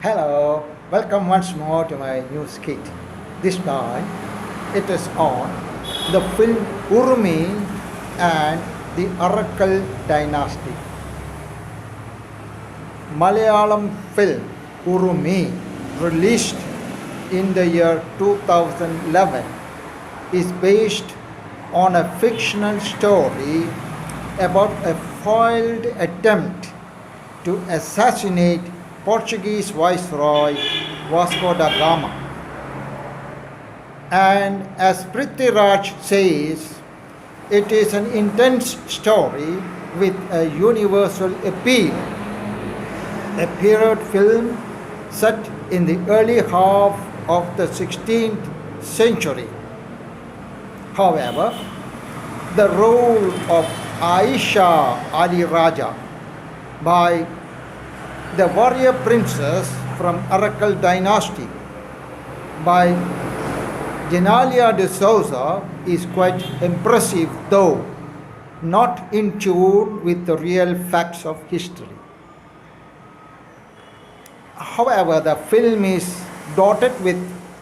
Hello, welcome once more to my new skit. This time it is on the film Urumi and the Arakkal dynasty. Malayalam film Urumi, released in the year 2011, is based on a fictional story about a foiled attempt to assassinate Portuguese Viceroy Vasco da Gama. And as Prithviraj says, it is an intense story with a universal appeal. A period film set in the early half of the 16th century. However, the role of Aisha Ali Raja by the warrior princess from Arakkal dynasty by Genalia de Souza is quite impressive, though not in tune with the real facts of history. However, the film is dotted with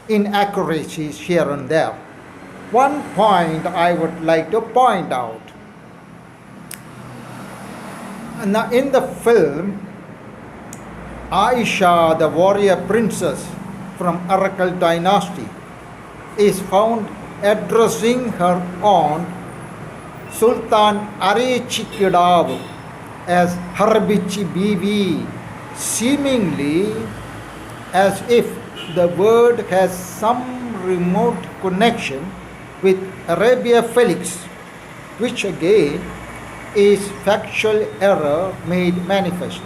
inaccuracies here and there. One point I would like to point out. Now, in the film, Aisha, the warrior princess from Arakkal dynasty, is found addressing her aunt Sultan Arechikidavu as Harbichi Bibi, seemingly as if the word has some remote connection with Arabia Felix, which again is factual error made manifest.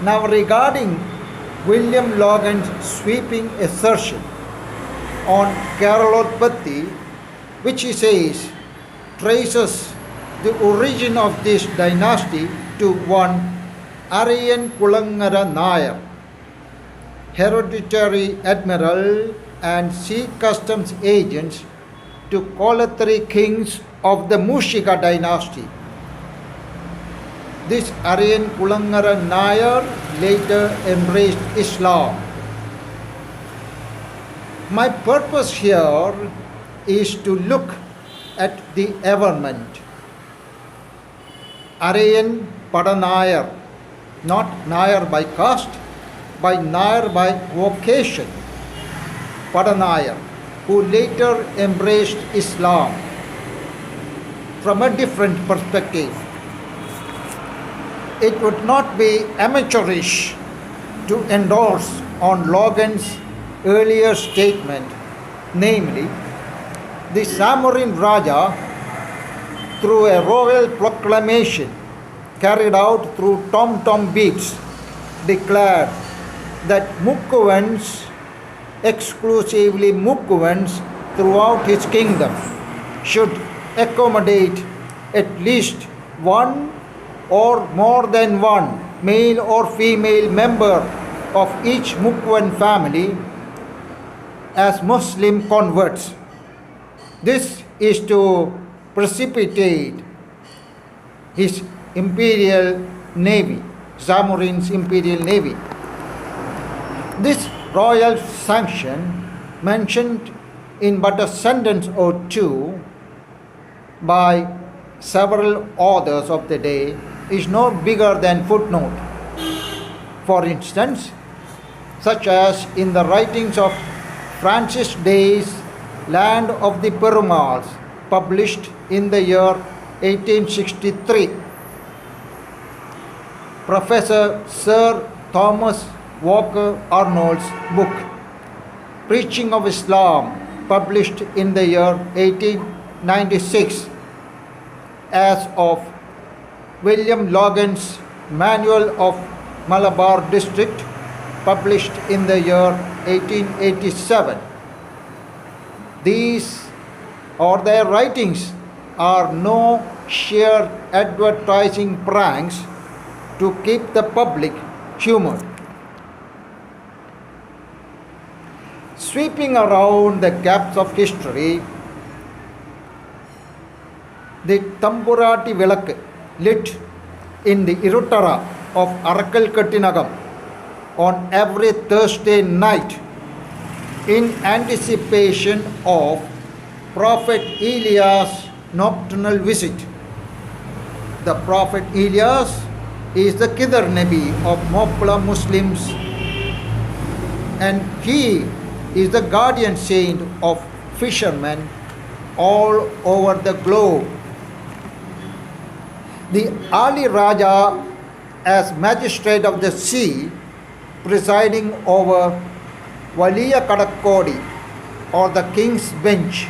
Now, regarding William Logan's sweeping assertion on Keralotpatti, which he says traces the origin of this dynasty to one Arakkal Kulangara Nayar, hereditary admiral and sea customs agents to Kolatari kings of the Mushika dynasty. This Arakkal Kulangara Nayar later embraced Islam. My purpose here is to look at the averment. Arayan Padanayar, not Nayar by caste, by Nayar by vocation. Padanayar, who later embraced Islam from a different perspective. It would not be amateurish to endorse on Logan's earlier statement, namely, the Samorin Raja, through a royal proclamation carried out through tom-tom beats, declared that Mukkuvans, exclusively Mukkuvans throughout his kingdom, should accommodate at least one or more than one male or female member of each Mukkuvan family as Muslim converts. This is to precipitate his imperial navy, Zamorin's imperial navy. This royal sanction, mentioned in but a sentence or two by several authors of the day, is no bigger than footnote. For instance, such as in the writings of Francis Day's Land of the Perumals, published in the year 1863. Professor Sir Thomas Walker Arnold's book, Preaching of Islam, published in the year 1896, as of William Logan's Manual of Malabar District, published in the year 1887. These or their writings are no sheer advertising pranks to keep the public humored. Sweeping around the gaps of history, the Tamburati Vilak lit in the Irutara of Arakkal Kattinagam on every Thursday night in anticipation of Prophet Elias' nocturnal visit. The Prophet Elias is the Khidr Nabi of Mopla Muslims, and he is the guardian saint of fishermen all over the globe. The Ali Raja, as magistrate of the sea, presiding over Waliya Kadakkodi, or the king's bench,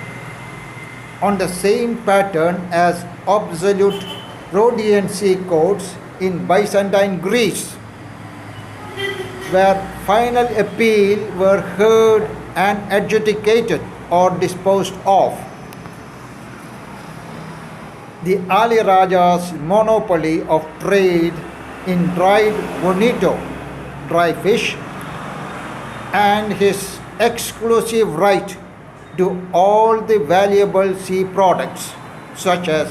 on the same pattern as absolute Rhodian sea courts in Byzantine Greece, where final appeal were heard and adjudicated or disposed of. The Ali Raja's monopoly of trade in dried bonito, dry fish, and his exclusive right to all the valuable sea products such as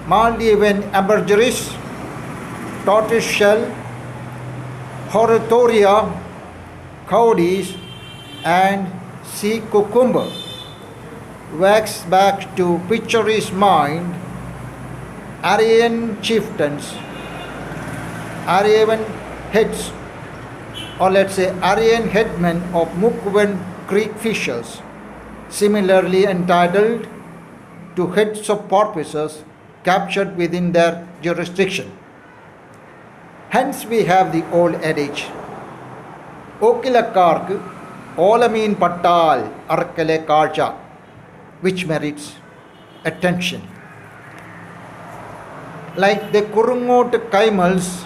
Maldivian ambergris, tortoiseshell, horatoria, cowdies, and sea cucumber wax back to picture his mind Aryan chieftains, Aryan heads, or let's say Aryan headmen of Mukwen Creek fishers, similarly entitled to heads of porpoises captured within their jurisdiction. Hence we have the old adage, Okilakark Olamin Patal Arakkal Aysha, which merits attention. Like the Kurungot Kaimal's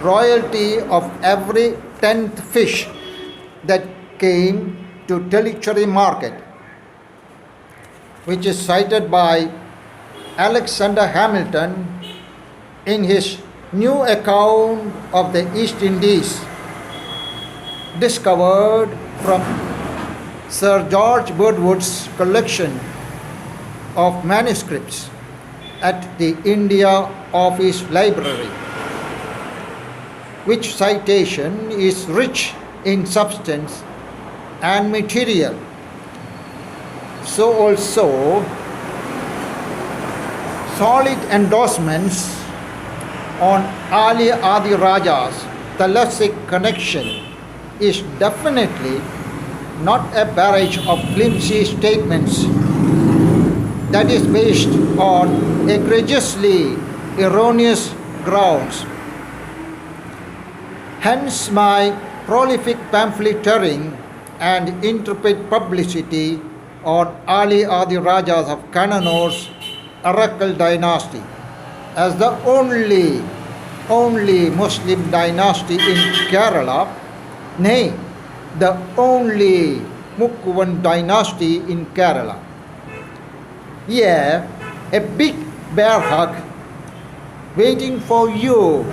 royalty of every 10th fish that came to Tellicherry market, which is cited by Alexander Hamilton in his new account of the East Indies, discovered from Sir George Birdwood's collection of manuscripts at the India Office Library, which citation is rich in substance and material. So also solid endorsements on Ali Adi Raja's Thalassic connection is definitely not a barrage of flimsy statements that is based on egregiously erroneous grounds. Hence my prolific pamphleteering and intrepid publicity on Ali Adi Rajas of Kannanur's Arakkal dynasty as the only Muslim dynasty in Kerala, nay, the only Mukkuvan dynasty in Kerala. Yeah, a big bear hug waiting for you